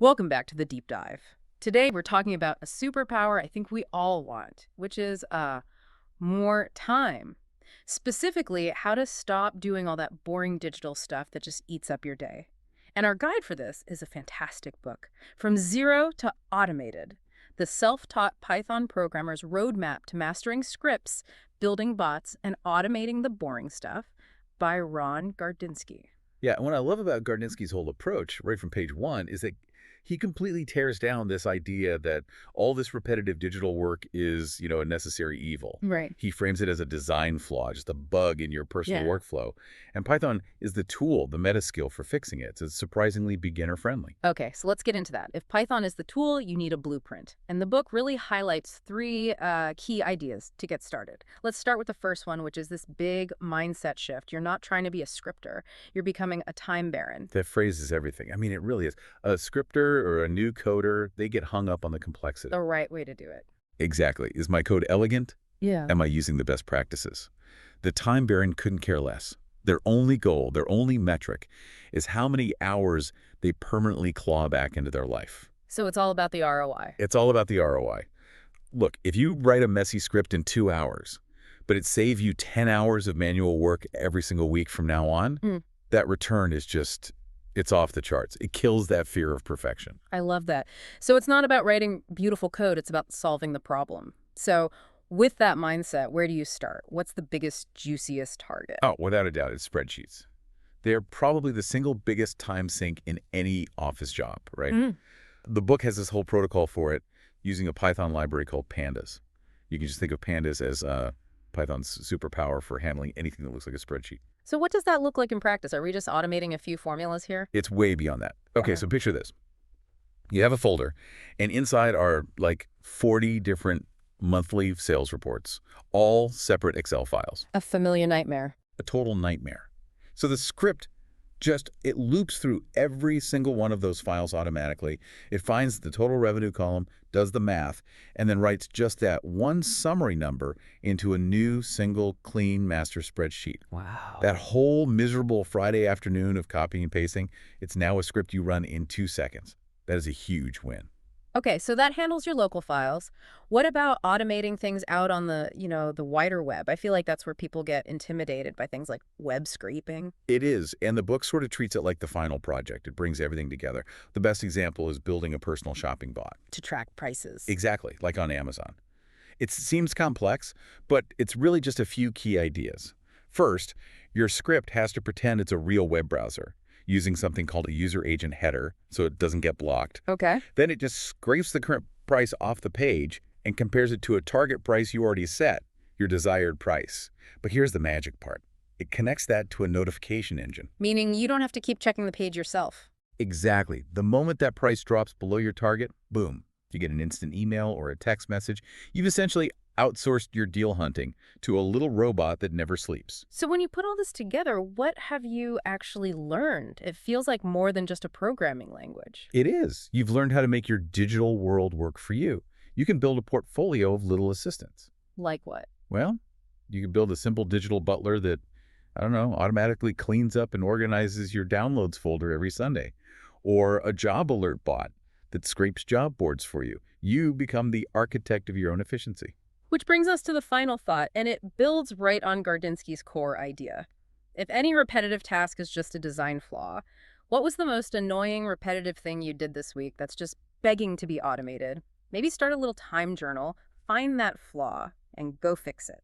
Welcome back to the deep dive. Today we're talking about a superpower I think we all want, which is more time. Specifically, how to stop doing all that boring digital stuff that just eats up your day. And our guide for this is a fantastic book, From Zero to Automated: The Self-Taught Python Programmer's Roadmap to Mastering Scripts, Building Bots, and Automating the Boring Stuff by Ron Gardinski. Yeah, and what I love about Gardinski's whole approach, right from page one, is that he completely tears down this idea that all this repetitive digital work is, a necessary evil. Right. He frames it as a design flaw, just a bug in your personal Yeah. workflow. And Python is the tool, the meta skill for fixing it. So it's surprisingly beginner friendly. Okay, so let's get into that. If Python is the tool, you need a blueprint. And the book really highlights three key ideas to get started. Let's start with the first one, which is this big mindset shift. You're not trying to be a scripter. You're becoming a time baron. That phrase is everything. I mean, it really is. A scripter or a new coder, they get hung up on the complexity. The right way to do it. Exactly. Is my code elegant? Yeah. Am I using the best practices? The time baron couldn't care less. Their only goal, their only metric, is how many hours they permanently claw back into their life. So it's all about the ROI. It's all about the ROI. Look, if you write a messy script in 2 hours, but it saves you 10 hours of manual work every single week from now on, that return is just, it's off the charts. It kills that fear of perfection. I love that. So it's not about writing beautiful code. It's about solving the problem. So with that mindset, where do you start? What's the biggest, juiciest target? Oh, without a doubt, it's spreadsheets. They're probably the single biggest time sink in any office job, right? The book has this whole protocol for it using a Python library called pandas. You can just think of pandas as Python's superpower for handling anything that looks like a spreadsheet. So what does that look like in practice? Are we just automating a few formulas here? It's way beyond that. Okay, Yeah. so picture this. You have a folder, and inside are like 40 different monthly sales reports, all separate Excel files. A familiar nightmare. A total nightmare. So the script it loops through every single one of those files automatically. It finds the total revenue column, does the math, and then writes just that one summary number into a new single clean master spreadsheet. Wow. That whole miserable Friday afternoon of copying and pasting, it's now a script you run in 2 seconds. That is a huge win. Okay, so that handles your local files. What about automating things out on the wider web? I feel like that's where people get intimidated by things like web scraping. It is, and the book sort of treats it like the final project. It brings everything together. The best example is building a personal shopping bot. To track prices. Exactly, like on Amazon. It seems complex, but it's really just a few key ideas. First, your script has to pretend it's a real web browser, using something called a user agent header so it doesn't get blocked. Okay. Then it just scrapes the current price off the page and compares it to a target price you already set, your desired price. But here's the magic part. It connects that to a notification engine. Meaning you don't have to keep checking the page yourself. Exactly. The moment that price drops below your target, boom, you get an instant email or a text message. You've essentially outsourced your deal hunting to a little robot that never sleeps. So when you put all this together, what have you actually learned? It feels like more than just a programming language. It is. You've learned how to make your digital world work for you. You can build a portfolio of little assistants. Like what? Well, you can build a simple digital butler that, automatically cleans up and organizes your downloads folder every Sunday. Or a job alert bot that scrapes job boards for you. You become the architect of your own efficiency. Which brings us to the final thought, and it builds right on Gardinski's core idea. If any repetitive task is just a design flaw, what was the most annoying repetitive thing you did this week that's just begging to be automated? Maybe start a little time journal, find that flaw, and go fix it.